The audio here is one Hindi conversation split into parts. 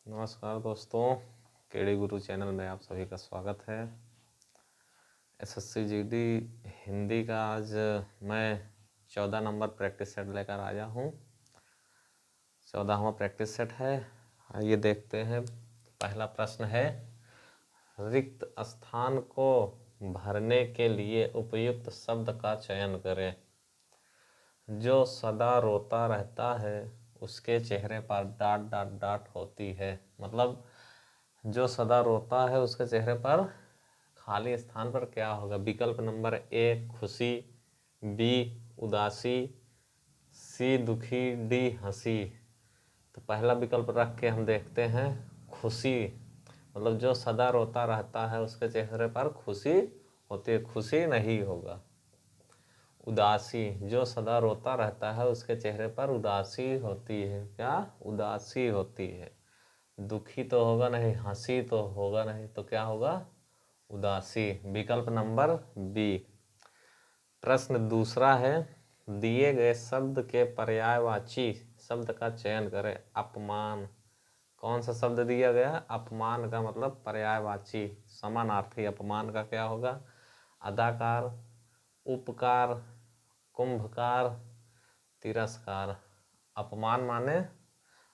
नमस्कार दोस्तों, केडी गुरु चैनल में आप सभी का स्वागत है। एसएससी जीडी हिंदी का आज मैं 14 नंबर प्रैक्टिस सेट लेकर आया हूँ। 14वां प्रैक्टिस सेट है। आइए देखते हैं। पहला प्रश्न है, रिक्त स्थान को भरने के लिए उपयुक्त शब्द का चयन करें। जो सदा रोता रहता है उसके चेहरे पर डाट डाट डाट होती है। मतलब जो सदा रोता है उसके चेहरे पर खाली स्थान पर क्या होगा? विकल्प नंबर ए खुशी, बी उदासी, सी दुखी, डी हंसी। तो पहला विकल्प रख के हम देखते हैं खुशी। मतलब जो सदा रोता रहता है उसके चेहरे पर खुशी होती है, खुशी नहीं होगा। उदासी, जो सदा रोता रहता है उसके चेहरे पर उदासी होती है। क्या? उदासी होती है। दुखी तो होगा नहीं, हंसी तो होगा नहीं, तो क्या होगा? उदासी। विकल्प नंबर बी। प्रश्न दूसरा है, दिए गए शब्द के पर्यायवाची शब्द का चयन करें। अपमान, कौन सा शब्द दिया गया? अपमान का मतलब पर्यायवाची समानार्थी अपमान का क्या होगा? अदाकार, उपकार, कुंभकार, तिरस्कार। अपमान माने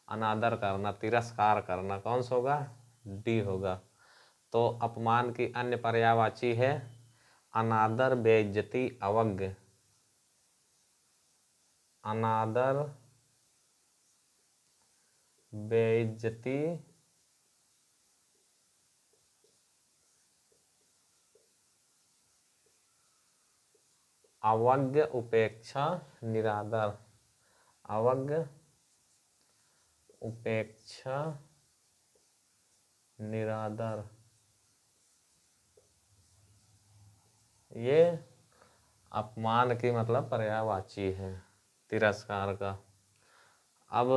अनादर करना, तिरस्कार करना। कौन सा होगा? डी होगा। तो अपमान की अन्य पर्यायवाची है अनादर, बेइज्जती, अवज्ञ। अनादर, बेइज्जती, अवज्ञ, उपेक्षा, निरादर। अवज्ञ, उपेक्षा, निरादर, ये अपमान की मतलब पर्यायवाची है तिरस्कार का। अब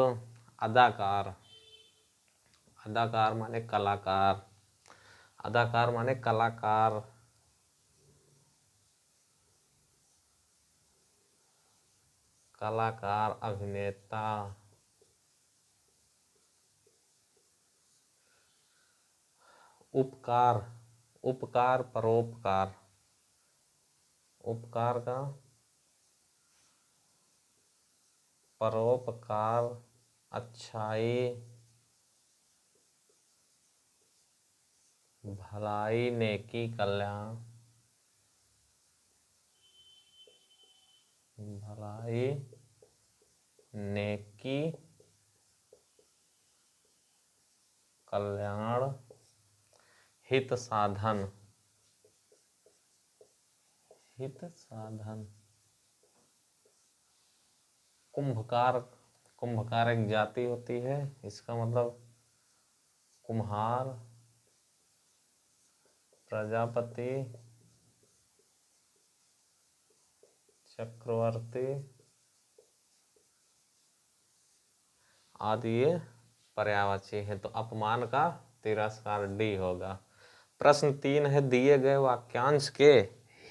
अदाकार, अदाकार माने कलाकार। अदाकार माने कलाकार। कलाकार, अभिनेता। उपकार, उपकार, परोपकार। उपकार का परोपकार, अच्छाई, भलाई, नेकी, कल्याण। भलाई, नेकी, कल्याण, हित साधन। हित साधन। कुंभकार, कुंभकार एक जाति होती है, इसका मतलब कुम्हार, प्रजापति, चक्रवर्ती आदि ये पर्यायवाची है। तो अपमान का तिरस्कार डी होगा। प्रश्न 3 है, दिए गए वाक्यांश के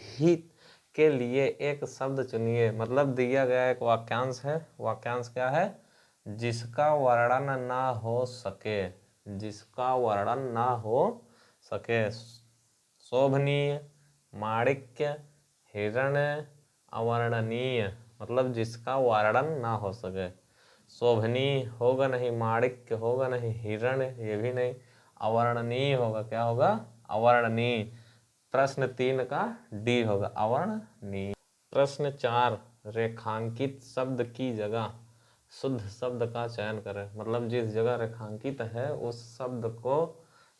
हित के लिए एक शब्द चुनिए। मतलब दिया गया एक वाक्यांश है। वाक्यांश क्या है? जिसका वर्णन ना हो सके। जिसका वर्णन ना हो सके। शोभनीय, माणिक्य, हिरण्य, अवर्णनीय। मतलब जिसका वर्णन ना हो सके। शोभनीय होगा नहीं, माणिक्य होगा नहीं, हिरण्य ये भी नहीं, अवर्णनीय होगा। क्या होगा? अवर्णनीय। प्रश्न 3 का डी होगा, अवर्णनीय। प्रश्न 4, रेखांकित शब्द की जगह शुद्ध शब्द का चयन करें। मतलब जिस जगह रेखांकित है उस शब्द को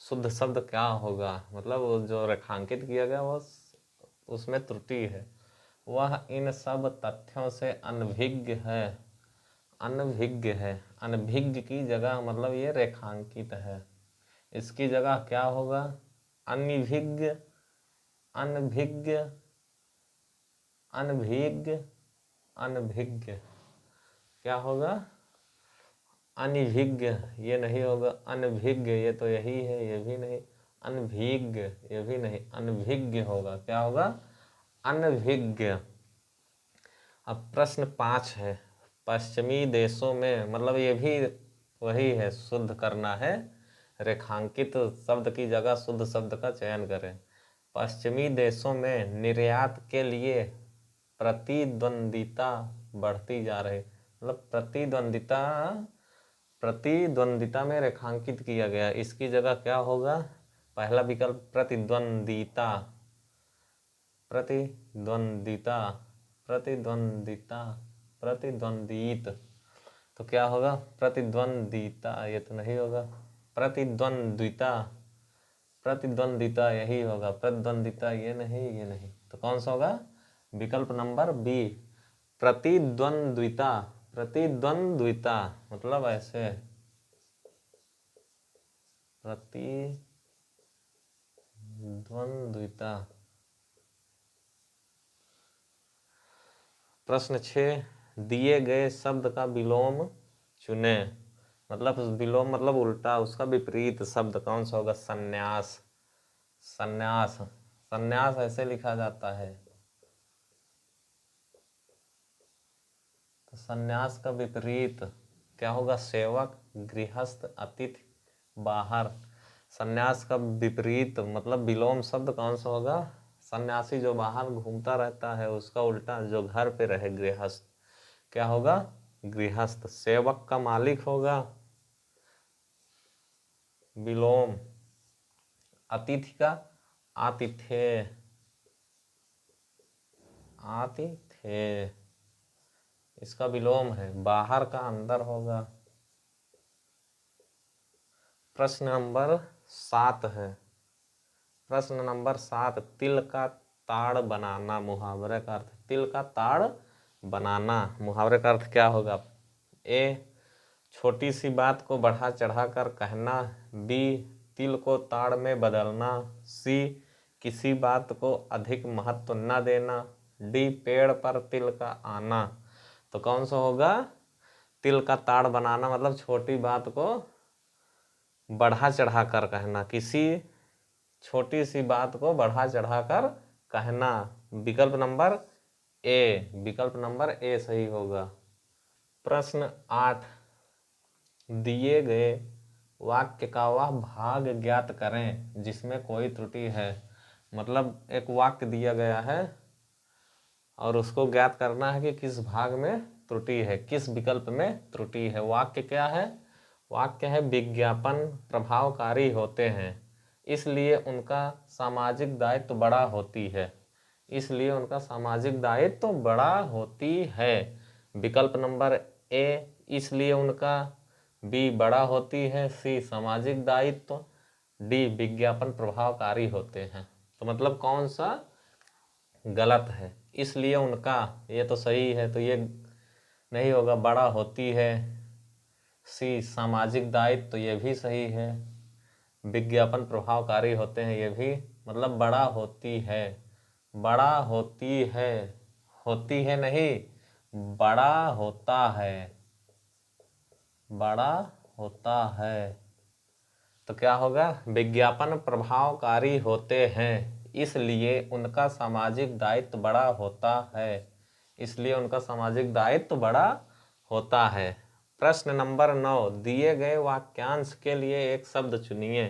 शुद्ध शब्द क्या होगा? मतलब जो रेखांकित किया गया वो उसमें त्रुटि है। वह इन सब तथ्यों से अनभिज्ञ है। अनभिज्ञ है। अनभिज्ञ की जगह मतलब ये रेखांकित है, इसकी जगह क्या होगा? अनभिज्ञ, अनभिज्ञ, अनभिज्ञ, अनभिज्ञ। क्या होगा? अनभिज्ञ ये नहीं होगा। अनभिज्ञ ये तो यही है, ये भी नहीं। अनभिज्ञ ये भी नहीं, अनभिज्ञ होगा। क्या होगा? अनभिज्ञ। अब प्रश्न 5 है, पश्चिमी देशों में, मतलब ये भी वही है शुद्ध करना है। रेखांकित शब्द की जगह शुद्ध शब्द का चयन करें। पश्चिमी देशों में निर्यात के लिए प्रतिद्वंदिता बढ़ती जा रही, मतलब प्रतिद्वंदिता में रेखांकित किया गया, इसकी जगह क्या होगा? पहला विकल्प प्रतिद्वंदिता, प्रतिद्वंदिता, प्रतिद्वंदिता, प्रतिद्वंदित, तो क्या होगा? प्रतिद्वंदिता, ये तो नहीं होगा। प्रतिद्वंदिता, प्रतिद्वंदिता यही होगा। प्रतिद्वंदिता ये नहीं, तो कौन सा होगा? विकल्प नंबर बी, प्रतिद्वंद्विता। प्रतिद्वंद्विता मतलब ऐसे, प्रतिद्वंद्विता। प्रश्न 6, दिए गए शब्द का विलोम चुने। मतलब विलोम मतलब उल्टा, उसका विपरीत शब्द कौन सा होगा? संन्यास। संन्यास, संन्यास ऐसे लिखा जाता है, तो संन्यास का विपरीत क्या होगा? सेवक, गृहस्थ, अतिथि, बाहर। संन्यास का विपरीत मतलब विलोम शब्द कौन सा होगा? सन्यासी जो बाहर घूमता रहता है उसका उल्टा जो घर पे रहे, गृहस्थ। क्या होगा? गृहस्थ। सेवक का मालिक होगा विलोम। अतिथि का आतिथ्य, आतिथ्य इसका विलोम है। बाहर का अंदर होगा। प्रश्न नंबर 7 है। प्रश्न नंबर 7, तिल का ताड़ बनाना मुहावरे का अर्थ। तिल का ताड़ बनाना मुहावरे का अर्थ क्या होगा? ए, छोटी सी बात को बढ़ा चढ़ा कर कहना। बी, तिल को ताड़ में बदलना। सी, किसी बात को अधिक महत्व न देना। डी, पेड़ पर तिल का आना। तो कौन सा होगा? तिल का ताड़ बनाना मतलब छोटी बात को बढ़ा चढ़ा कर कहना, किसी छोटी सी बात को बढ़ा चढ़ा कर कहना। विकल्प नंबर ए, विकल्प नंबर ए सही होगा। प्रश्न 8, दिए गए वाक्य का वह भाग ज्ञात करें जिसमें कोई त्रुटि है। मतलब एक वाक्य दिया गया है और उसको ज्ञात करना है कि किस भाग में त्रुटि है, किस विकल्प में त्रुटि है। वाक्य क्या है? वाक्य है विज्ञापन प्रभावकारी होते हैं, इसलिए उनका सामाजिक दायित्व बड़ा होती है। इसलिए उनका सामाजिक दायित्व बड़ा होती है। विकल्प नंबर ए, इसलिए उनका। बी, बड़ा होती है। सी, सामाजिक दायित्व। डी, विज्ञापन प्रभावकारी होते हैं। तो मतलब कौन सा गलत है? इसलिए उनका, ये तो सही है, तो ये नहीं होगा। बड़ा होती है। सी, सामाजिक दायित्व, तो ये भी सही है। विज्ञापन प्रभावकारी होते हैं, ये भी, मतलब बड़ा होती है। बड़ा होती है नहीं, बड़ा होता है, बड़ा होता है। तो क्या होगा? विज्ञापन प्रभावकारी होते हैं, इसलिए उनका सामाजिक दायित्व बड़ा होता है। इसलिए उनका सामाजिक दायित्व बड़ा होता है। प्रश्न नंबर 9, दिए गए वाक्यांश के लिए एक शब्द चुनिए।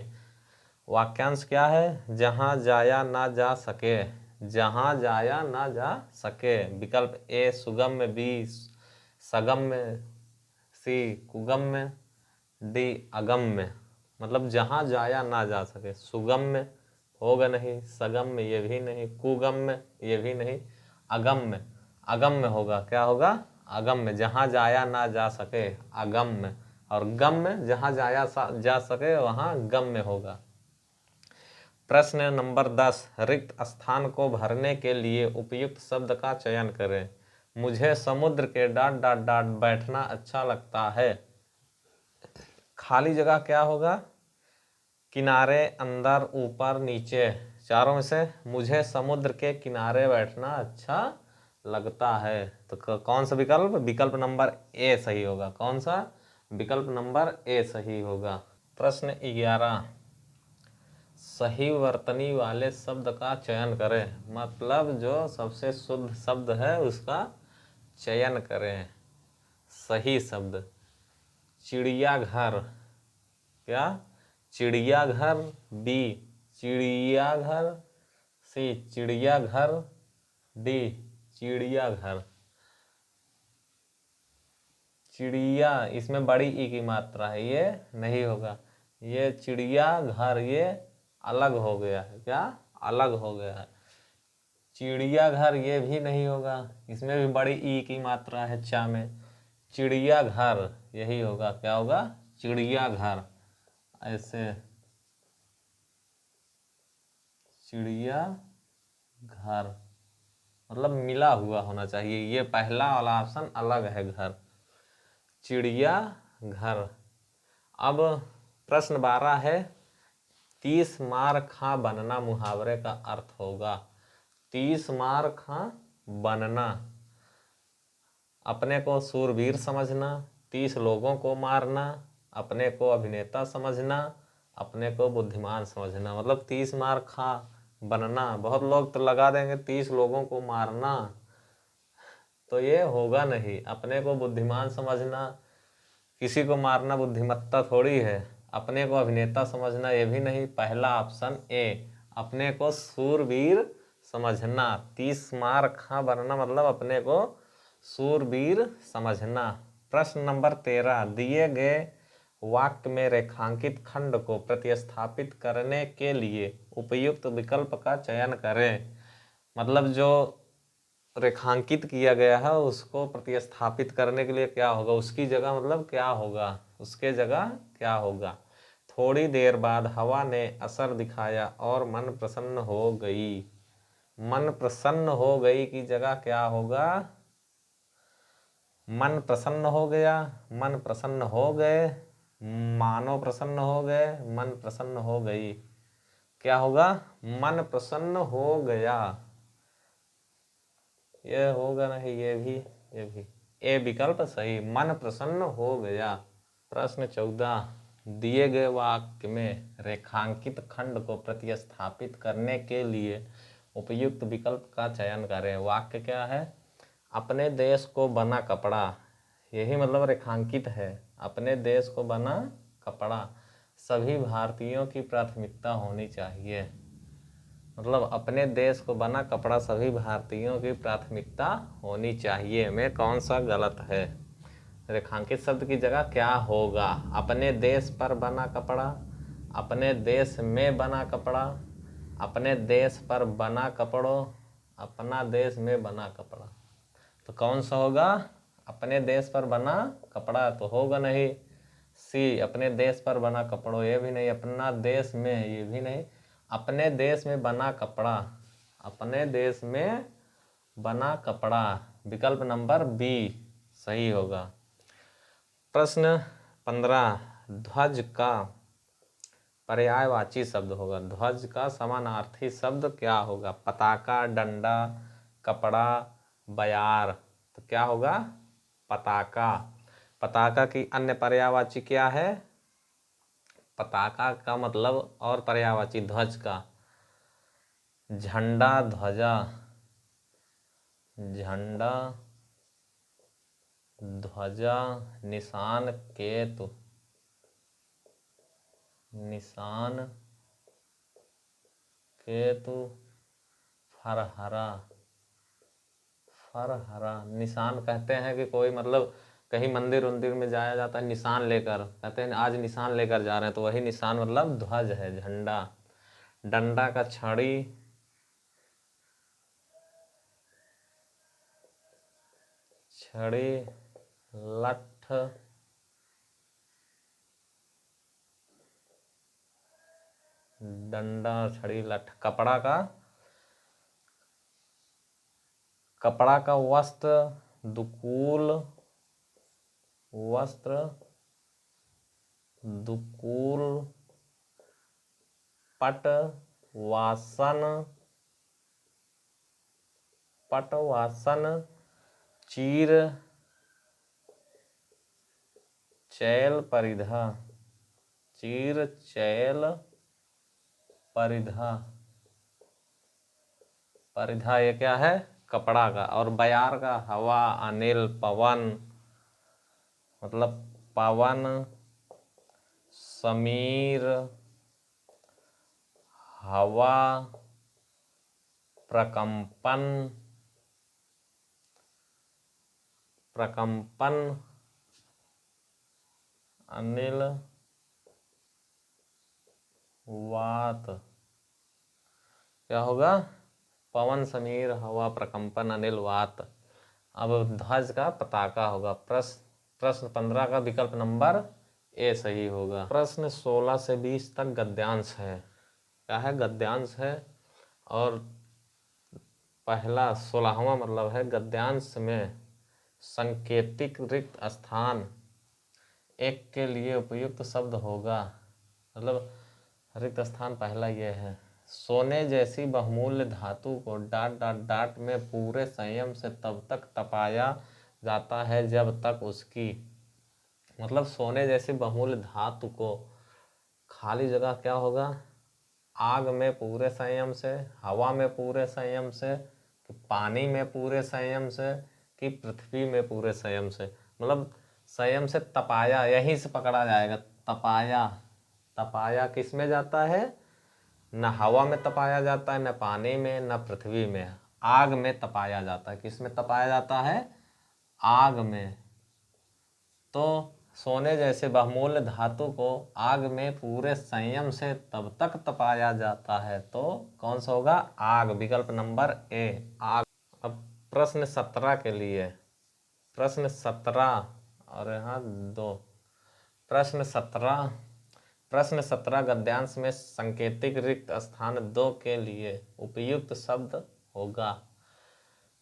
वाक्यांश क्या है? जहां जाया ना जा सके। जहां जाया ना जा सके। विकल्प ए, सुगम्य। बी, सगम्य। सी, कुगम्य। डी, अगम्य। मतलब जहां जाया ना जा सके। सुगम्य होगा नहीं, सगम्य ये भी नहीं, कुगम्य ये भी नहीं, अगम्य। अगम्य होगा। क्या होगा? अगम्य। जहां जाया ना जा सके, अगम्य। और गम्य, जहां जाया जा सके वहां गम्य होगा। प्रश्न नंबर 10, रिक्त स्थान को भरने के लिए उपयुक्त शब्द का चयन करें। मुझे समुद्र के डाट डाट डाट बैठना अच्छा लगता है। खाली जगह क्या होगा? किनारे, अंदर, ऊपर, नीचे, चारों में से मुझे समुद्र के किनारे बैठना अच्छा लगता है। तो कौन सा विकल्प? विकल्प नंबर ए सही होगा। कौन सा? विकल्प नंबर ए सही होगा। प्रश्न 11, सही वर्तनी वाले शब्द का चयन करें। मतलब जो सबसे शुद्ध शब्द है उसका चयन करें। सही शब्द चिड़ियाघर, क्या चिड़ियाघर, बी चिड़ियाघर, सी चिड़ियाघर, डी चिड़ियाघर। चिड़िया, इसमें बड़ी ई की मात्रा है, ये नहीं होगा। ये चिड़ियाघर ये अलग हो गया है, क्या अलग हो गया है। चिड़ियाघर ये भी नहीं होगा, इसमें भी बड़ी ई की मात्रा है चा में। चिड़ियाघर यही होगा, क्या होगा चिड़ियाघर। ऐसे चिड़ियाघर मतलब मिला हुआ होना चाहिए, ये पहला वाला ऑप्शन अलग है घर, चिड़ियाघर। अब प्रश्न 12 है, 30 मार खा बनना मुहावरे का अर्थ होगा। 30 मार खा बनना, अपने को सूरवीर समझना, 30 लोगों को मारना, अपने को अभिनेता समझना, अपने को बुद्धिमान समझना। मतलब 30 मार खा बनना, बहुत लोग तो लगा देंगे 30 लोगों को मारना, तो ये होगा नहीं। अपने को बुद्धिमान समझना, किसी को मारना बुद्धिमत्ता थोड़ी है। अपने को अभिनेता समझना, ये भी नहीं। पहला ऑप्शन ए, अपने को सूरवीर समझना। 30 मार खा बनना मतलब अपने को सूरवीर समझना। प्रश्न नंबर 13, दिए गए वाक्य में रेखांकित खंड को प्रतिस्थापित करने के लिए उपयुक्त विकल्प का चयन करें। मतलब जो रेखांकित किया गया है उसको प्रतिस्थापित करने के लिए क्या होगा, उसकी जगह मतलब क्या होगा, उसके जगह क्या होगा। थोड़ी देर बाद हवा ने असर दिखाया और मन प्रसन्न हो गई। मन प्रसन्न हो गई की जगह क्या होगा, मन प्रसन्न हो गया, मन प्रसन्न हो गए, मानो प्रसन्न हो गए, मन प्रसन्न हो गई। क्या होगा, मन प्रसन्न हो गया। ये होगा नहीं, ये भी ए विकल्प सही, मन प्रसन्न हो गया। प्रश्न 14, दिए गए वाक्य में रेखांकित खंड को प्रतिस्थापित करने के लिए उपयुक्त विकल्प का चयन करें। वाक्य क्या है, अपने देश को बना कपड़ा, यही मतलब रेखांकित है। अपने देश को बना कपड़ा सभी भारतीयों की प्राथमिकता होनी चाहिए। मतलब अपने देश को बना कपड़ा सभी भारतीयों की प्राथमिकता होनी चाहिए में कौन सा गलत है। रेखांकित शब्द की जगह क्या होगा, अपने देश पर बना कपड़ा, अपने देश में बना कपड़ा, अपने देश पर बना कपड़ों, अपना देश में बना कपड़ा। तो कौन सा होगा, अपने देश पर बना कपड़ा तो होगा नहीं। सी अपने देश पर बना कपड़ों, ये भी नहीं। अपना देश में, ये भी नहीं। अपने देश में बना कपड़ा, अपने देश में बना कपड़ा, विकल्प नंबर बी सही होगा। प्रश्न 15, ध्वज का पर्यायवाची शब्द होगा। ध्वज का समानार्थी शब्द क्या होगा, पताका, डंडा, कपड़ा, बयार। तो क्या होगा, पताका। पताका की अन्य पर्यायवाची क्या है, पताका का मतलब और पर्यायवाची ध्वज का झंडा, ध्वजा, झंडा, ध्वजा, निशान, केतु, निशान, केतु, फरहरा। फरहरा निशान कहते हैं कि कोई मतलब कहीं मंदिर उंदिर में जाया जाता है निशान लेकर, कहते हैं आज निशान लेकर जा रहे हैं, तो वही निशान मतलब ध्वज है, झंडा। डंडा का छड़ी, छड़ी, लठ, डंडा, छड़ी, लठ। कपड़ा का, कपड़ा का वस्त्र, दुकूल, वस्त्र, दुकूल, पट, वासन, पट, वासन, चीर, चैल, परिधा, चीर, चैल, परिधा। परिधा ये क्या है, कपड़ा का। और बयार का हवा, अनिल, पवन, मतलब पवन, समीर, हवा, प्रकंपन, प्रकंपन, अनिल, वात। क्या होगा? पवन, समीर, हवा, प्रकंपन, अनिल, वात। अब ध्वज का पताका होगा। प्रश्न 15 का विकल्प नंबर ए सही होगा। प्रश्न 16 से 20 तक गद्यांश है। क्या है? गद्यांश है। और पहला 16वां मतलब है गद्यांश में संकेतिक रिक्त स्थान एक के लिए उपयुक्त शब्द होगा। मतलब रिक्त स्थान पहला ये है। सोने जैसी बहुमूल्य धातु को डाट डाट डाट में पूरे संयम से तब तक तपाया जाता है जब तक उसकी, मतलब सोने जैसी बहुमूल्य धातु को खाली जगह क्या होगा? आग में पूरे संयम से, हवा में पूरे संयम से, कि पानी में पूरे संयम से, कि पृथ्वी में पूरे संयम से। मतलब संयम से तपाया, यहीं से पकड़ा जाएगा। तपाया, तपाया किस में जाता है? न हवा में तपाया जाता है, न पानी में, न पृथ्वी में। आग में तपाया जाता है। किस में तपाया जाता है? आग में। तो सोने जैसे बहुमूल्य धातु को आग में पूरे संयम से तब तक तपाया जाता है। तो कौन सा होगा? आग। विकल्प नंबर ए, आग। अब प्रश्न 17 के लिए, प्रश्न 17 और यहाँ 2। प्रश्न 17 गद्यांश में संकेतिक रिक्त स्थान 2 के लिए उपयुक्त शब्द होगा।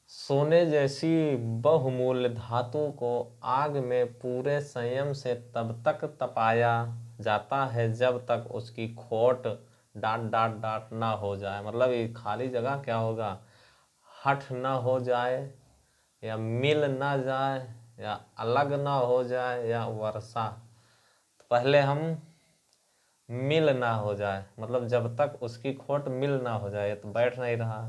सोने जैसी बहुमूल्य धातु को आग में पूरे संयम से तब तक तपाया जाता है जब तक उसकी खोट डाट डाट डाट ना हो जाए। मतलब ये खाली जगह क्या होगा? हट ना हो जाए, या मिल ना जाए, या अलग ना हो जाए, या वर्षा। तो पहले हम मिल ना हो जाए, मतलब जब तक उसकी खोट मिल ना हो जाए तो बैठ नहीं रहा।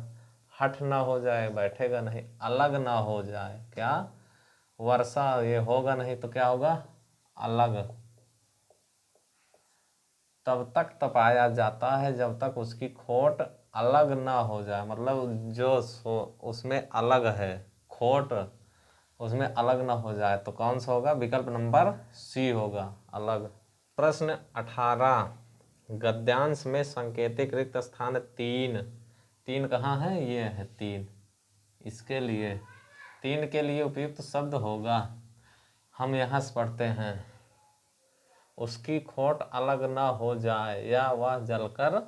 हट ना हो जाए, बैठेगा नहीं। अलग ना हो जाए, क्या? वर्षा, ये होगा नहीं तो क्या होगा? अलग। तब तक तपाया जाता है जब तक उसकी खोट अलग ना हो जाए। मतलब जो उसमें अलग है, खोट उसमें अलग ना हो जाए। तो कौन सा होगा? विकल्प नंबर सी होगा, अलग। प्रश्न 18 गद्यांश में संकेतिक रिक्त स्थान 3 कहाँ है? ये है 3। इसके लिए 3 के लिए उपयुक्त शब्द होगा। हम यहाँ से पढ़ते हैं, उसकी खोट अलग ना हो जाए या वह जलकर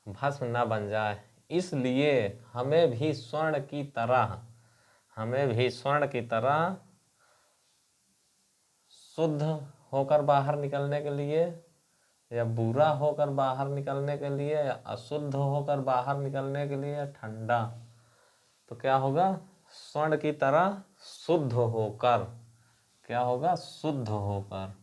भस्म ना बन जाए, इसलिए हमें भी स्वर्ण की तरह शुद्ध होकर बाहर निकलने के लिए, या बुरा होकर बाहर निकलने के लिए, या अशुद्ध होकर बाहर निकलने के लिए, ठंडा। तो क्या होगा? स्वर्ण की तरह शुद्ध होकर। क्या होगा? शुद्ध होकर।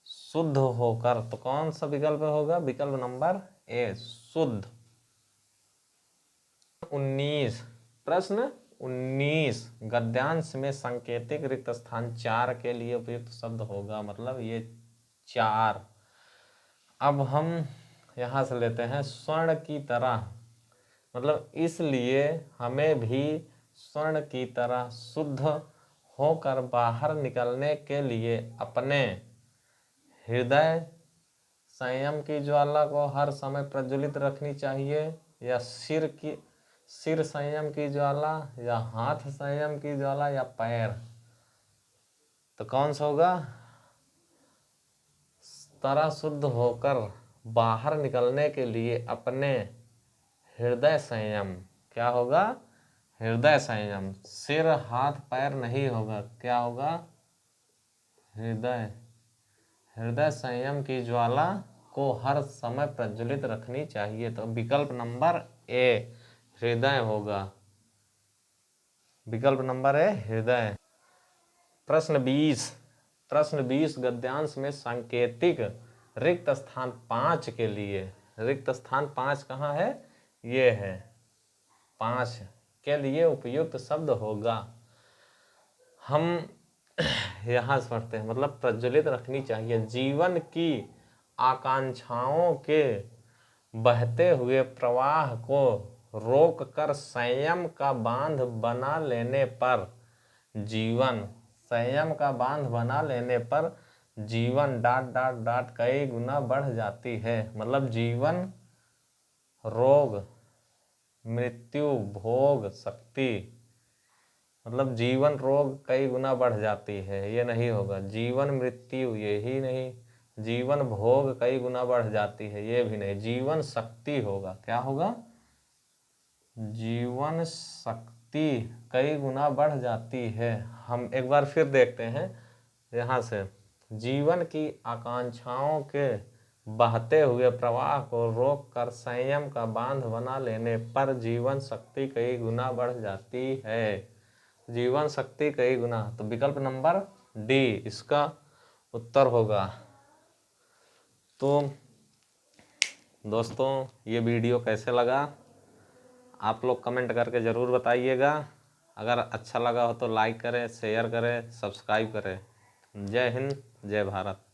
शुद्ध होकर। तो कौन सा विकल्प होगा? विकल्प नंबर ए, शुद्ध। 19 प्रश्न 19 गद्यांश में संकेतिक रिक्त स्थान 4 के लिए उपयुक्त शब्द होगा। मतलब ये 4। अब हम यहाँ से लेते हैं स्वर्ण की तरह। मतलब इसलिए हमें भी स्वर्ण की तरह शुद्ध होकर बाहर निकलने के लिए अपने हृदय संयम की ज्वाला को हर समय प्रज्वलित रखनी चाहिए, या सिर संयम की ज्वाला, या हाथ संयम की ज्वाला, या पैर। तो कौन सा होगा? तरह शुद्ध होकर बाहर निकलने के लिए अपने हृदय संयम। क्या होगा? हृदय संयम। सिर हाथ पैर नहीं होगा, क्या होगा? हृदय संयम की ज्वाला को हर समय प्रज्वलित रखनी चाहिए। तो विकल्प नंबर ए, हृदय होगा। विकल्प नंबर ए, हृदय। प्रश्न 20 गद्यांश में सांकेतिक रिक्त स्थान 5 के लिए, रिक्त स्थान 5 कहाँ है? ये है 5 के लिए उपयुक्त शब्द होगा। हम यहाँ से पढ़ते हैं, मतलब प्रज्वलित रखनी चाहिए। जीवन की आकांक्षाओं के बहते हुए प्रवाह को रोक कर संयम का बांध बना लेने पर जीवन, संयम का बांध बना लेने पर जीवन डॉट कई गुना बढ़ जाती है। मतलब जीवन, रोग, मृत्यु, भोग, शक्ति, मतलब जीवन रोग कई गुना बढ़ जाती है, ये नहीं होगा। जीवन मृत्यु, यही नहीं। जीवन भोग कई गुना बढ़ जाती है, ये भी नहीं। जीवन शक्ति होगा। क्या होगा? जीवन शक्ति कई गुना बढ़ जाती है। हम एक बार फिर देखते हैं यहाँ से। जीवन की आकांक्षाओं के बहते हुए प्रवाह को रोक कर संयम का बांध बना लेने पर जीवन शक्ति कई गुना बढ़ जाती है। जीवन शक्ति कई गुना, तो विकल्प नंबर डी इसका उत्तर होगा। तो दोस्तों, ये वीडियो कैसे लगा आप लोग कमेंट करके ज़रूर बताइएगा। अगर अच्छा लगा हो तो लाइक करें, शेयर करें, सब्सक्राइब करें। जय हिंद, जय भारत।